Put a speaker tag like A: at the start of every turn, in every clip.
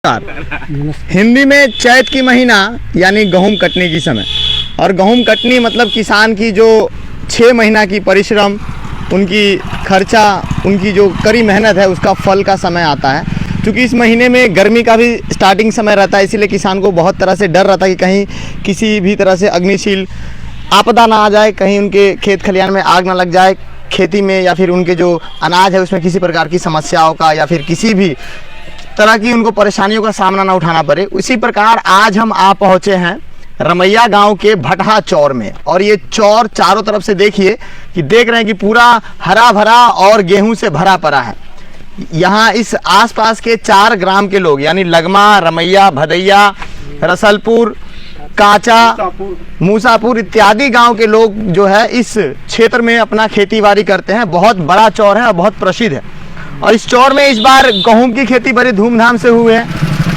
A: हिंदी में चैत की महीना यानी गेहूं कटने की समय, और गेहूं कटनी मतलब किसान की जो 6 महीना की परिश्रम, उनकी खर्चा, उनकी जो कड़ी मेहनत है उसका फल का समय आता है। क्योंकि इस महीने में गर्मी का भी स्टार्टिंग समय रहता है, इसीलिए किसान को बहुत तरह से डर रहता है कि कहीं किसी भी तरह से अग्निशील आपदा ना आ जाए, कहीं उनके खेत खलिहान में आग ना लग जाए, खेती में या फिर उनके जो अनाज है उसमें किसी प्रकार की समस्याओं का या फिर किसी भी तरह की उनको परेशानियों का सामना ना उठाना पड़े। उसी प्रकार आज हम आ पहुँचे हैं रमैया गांव के भटहा चौर में, और ये चौर चारों तरफ से देखिए कि देख रहे हैं कि पूरा हरा भरा और गेहूं से भरा पड़ा है। यहाँ इस आसपास के 4 ग्राम के लोग यानी लगमा, रमैया, भदैया, रसलपुर, काचा, मूसापुर इत्यादि गांव के लोग जो है इस क्षेत्र में अपना खेतीबाड़ी करते हैं। बहुत बड़ा चौर है और बहुत प्रसिद्ध है, और इस चौर में इस बार गेहूं की खेती बड़ी धूमधाम से हुई है।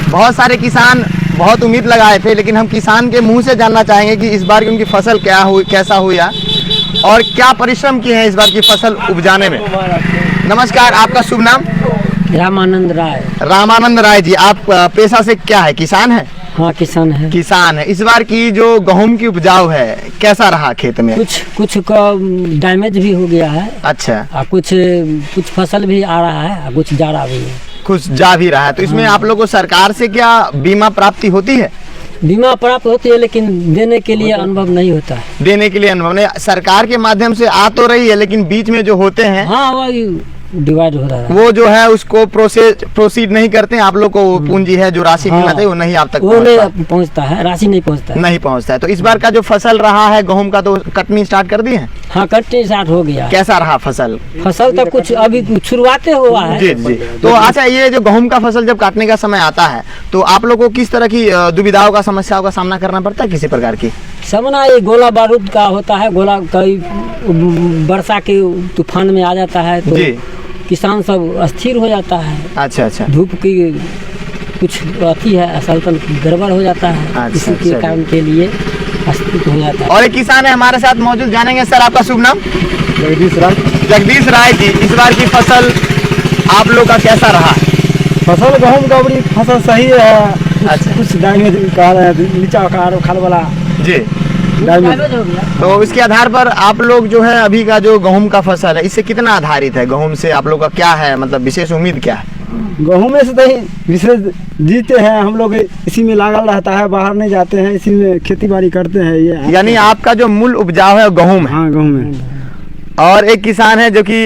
A: बहुत सारे किसान बहुत उम्मीद लगाए थे, लेकिन हम किसान के मुंह से जानना चाहेंगे कि इस बार की उनकी फसल क्या हुई, कैसा हुआ और क्या परिश्रम किए हैं इस बार की फसल उपजाने में। नमस्कार, आपका शुभ नाम?
B: रामानंद राय।
A: रामानंद राय जी, आप पेशा से क्या है, किसान है?
B: हाँ, किसान है।
A: किसान है। इस बार की जो गेहूं की उपजाऊ है कैसा रहा खेत में?
B: कुछ का डैमेज भी हो गया है।
A: अच्छा।
B: कुछ फसल भी आ रहा है, कुछ जा रहा भी है,
A: कुछ जा भी रहा है। तो इसमें आप लोगों को सरकार से क्या बीमा प्राप्ति होती है?
B: बीमा प्राप्त होती है, लेकिन देने के लिए अनुभव नहीं होता है।
A: देने के लिए अनुभव नहीं, सरकार के माध्यम से आ तो रही है, लेकिन बीच में जो होते हैं
B: हाँ वही डिवाइड हो रहा है,
A: वो जो है उसको प्रोसीड नहीं करते हैं। आप लोग को पूंजी है जो राशि मिलना चाहिए वो नहीं आप तक
B: पहुंचता है, राशि नहीं पहुंचता है।
A: तो इस बार का जो फसल रहा है गेहूं का, तो कटनी स्टार्ट कर दी है?
B: हाँ, कटनी स्टार्ट हो गया।
A: कैसा रहा फसल?
B: तो कुछ अभी शुरुआत हुआ है।
A: जी जी। तो अच्छा, ये जो गेहूं का फसल जब काटने का समय आता है तो आप लोग को किस तरह की दुविधाओं का, समस्याओं का सामना करना पड़ता है? किसी प्रकार की
B: सामना ये गोला बारूद का होता है। गोला कई वर्षा के तूफान में आ जाता है तो किसान सब अस्थिर हो जाता है।
A: अच्छा।
B: धूप की कुछ अथी है, सल्तन गड़बड़ हो जाता है, इसी के कारण के लिए अस्थिर हो जाता है।
A: और एक किसान है हमारे साथ मौजूद, जानेंगे। सर, आपका शुभ नाम? जगदीश राय जी, इस बार की फसल आप लोग का कैसा रहा?
C: फसल गेहूं का बड़ी फसल सही है।
A: अच्छा।
C: कुछ डैमेज नीचा खाल वाला
A: जी तो इसके आधार पर आप लोग जो है अभी का जो गेहूं का फसल है इससे कितना आधारित है? गेहूं से आप लोग का क्या है, मतलब विशेष उम्मीद क्या है?
C: गेहूं में से तो विशेष जीते हैं हम लोग, इसी में लागल रहता है, बाहर नहीं जाते हैं, इसी में खेती बाड़ी करते हैं। ये
A: यानी आपका जो मूल उपजाऊ है गेहूं में?
C: हाँ, गेहूं में।
A: और एक किसान है जो कि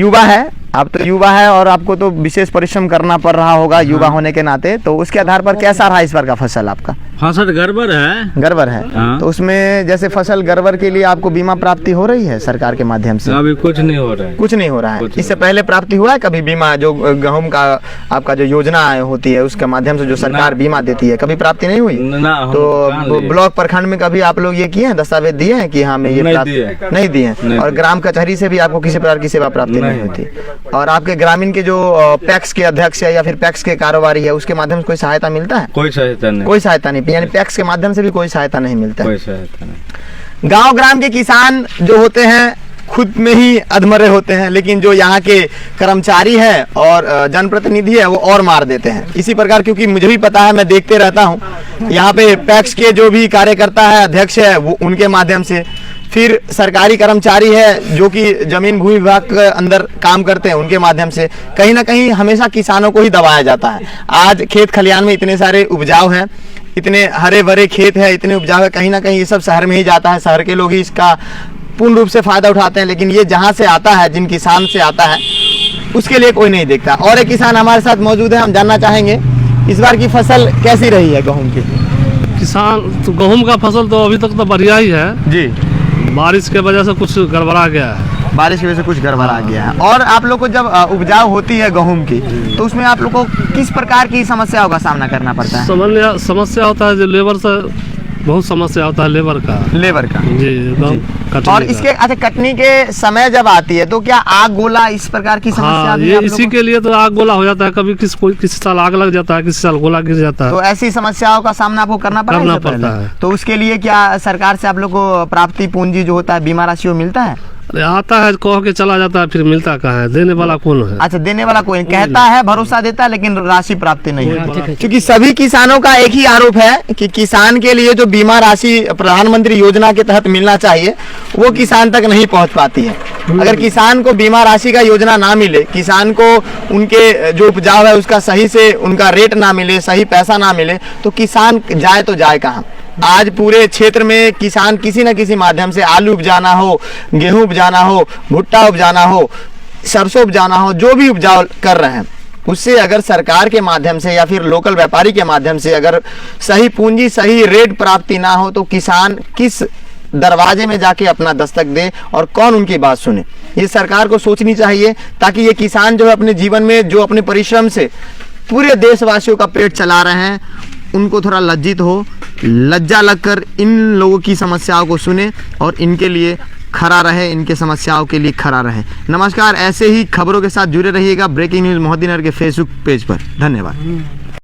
A: युवा है, आप तो युवा है और आपको तो विशेष परिश्रम करना पड़ रहा होगा युवा होने के नाते, तो उसके आधार पर कैसा रहा इस बार का फसल आपका?
D: फसल गड़बड़ है।
A: हाँ। तो उसमें जैसे फसल गड़बड़ के लिए आपको बीमा प्राप्ति हो रही है सरकार के माध्यम से?
D: अभी कुछ नहीं हो रहा है।
A: इससे पहले प्राप्ति हुआ है कभी बीमा? जो गेहूं का आपका जो योजना होती है उसके माध्यम से जो सरकार बीमा देती है, कभी प्राप्ति नहीं हुई? तो ब्लॉक प्रखंड में कभी आप लोग ये किए हैं, दस्तावेज दिए हैं कि हमें ये नहीं दिए हैं? और ग्राम कचहरी से भी आपको किसी प्रकार की सेवा प्राप्ति नहीं होती? और आपके ग्रामीण के जो पैक्स के अध्यक्ष है या फिर पैक्स के कारोबारी है उसके माध्यम से कोई सहायता मिलता है?
D: कोई सहायता नहीं,
A: यानी पैक्स के माध्यम से भी कोई सहायता नहीं मिलता है?
D: कोई सहायता नहीं।
A: गांव ग्राम के किसान जो होते हैं खुद में ही अधमरे होते हैं, लेकिन जो यहाँ के कर्मचारी है और जनप्रतिनिधि है वो और मार देते हैं। इसी प्रकार, क्योंकि मुझे भी पता है, मैं देखते रहता हूँ यहाँ पे पैक्स के जो भी कार्यकर्ता है, अध्यक्ष है, वो उनके माध्यम से, फिर सरकारी कर्मचारी है जो कि जमीन भूमि विभाग के अंदर काम करते हैं उनके माध्यम से, कहीं ना कहीं हमेशा किसानों को ही दबाया जाता है। आज खेत खलिहान में इतने सारे उपजाऊ हैं, इतने हरे भरे खेत है, इतने उपजाऊ है, कहीं ना कहीं ये सब शहर में ही जाता है, शहर के लोग ही इसका पूर्ण रूप से फायदा उठाते हैं, लेकिन ये जहाँ से आता है, जिन किसान से आता है, उसके लिए कोई नहीं देखता। और एक किसान हमारे साथ मौजूद है, हम जानना चाहेंगे इस बार की फसल कैसी रही है गेहूं की?
E: किसान तो गेहूं का फसल तो अभी तक तो बढ़िया ही है जी। बारिश के वजह से कुछ गड़बड़ा गया है।
A: बारिश की वजह से कुछ गड़बड़ा गया है। और आप लोग को जब उपजाऊ होती है गेहूं की, तो उसमें आप लोग को किस प्रकार की समस्याओं का सामना करना पड़ता है?
E: समस्या होता है जो लेबर से बहुत समस्या होता है, लेबर का जी।
A: और इसके अच्छा, कटनी के समय जब आती है तो क्या आग गोला इस प्रकार की समस्या भी?
E: ये इसी के लिए तो आग गोला हो जाता है, कभी किसी साल आग लग जाता है, किसी साल गोला गिर जाता है।
A: तो ऐसी समस्याओं का सामना आपको करना पड़ता है। तो उसके लिए क्या सरकार से आप लोग को प्राप्ति पूंजी जो होता है, बीमा राशि वो मिलता है?
E: अरे आता है कह के चला जाता है, फिर मिलता कहाँ है, देने वाला कौन है?
D: अच्छा, देने वाला कोई नहीं, कहता है, भरोसा देता है, लेकिन राशि प्राप्ति नहीं
B: हाँ, ठीक
D: है।
B: है।
A: क्योंकि सभी किसानों का एक ही आरोप है कि किसान के लिए जो बीमा राशि प्रधानमंत्री योजना के तहत मिलना चाहिए वो किसान तक नहीं पहुंच पाती है। अगर किसान को बीमा राशि का योजना ना मिले, किसान को उनके जो उपजाऊ है उसका सही से उनका रेट ना मिले, सही पैसा ना मिले, तो किसान जाए तो जाए कहाँ। आज पूरे क्षेत्र में किसान किसी न किसी माध्यम से आलू उपजाना हो, गेहूं उपजाना हो, भुट्टा उपजाना हो, सरसों उपजाना हो, जो भी उपजाऊ कर रहे हैं, उससे अगर सरकार के माध्यम से या फिर लोकल व्यापारी के माध्यम से अगर सही पूंजी, सही रेट प्राप्ति ना हो, तो किसान किस दरवाजे में जाके अपना दस्तक दे और कौन उनकी बात सुने। ये सरकार को सोचनी चाहिए, ताकि ये किसान जो है अपने जीवन में जो अपने परिश्रम से पूरे देशवासियों का पेट चला रहे हैं, उनको थोड़ा लज्जित हो, लज्जा लगकर इन लोगों की समस्याओं को सुने और इनके लिए खड़ा रहे, इनके समस्याओं के लिए खड़ा रहे। नमस्कार, ऐसे ही खबरों के साथ जुड़े रहिएगा ब्रेकिंग न्यूज़ मोहद्दीनगर के फेसबुक पेज पर। धन्यवाद।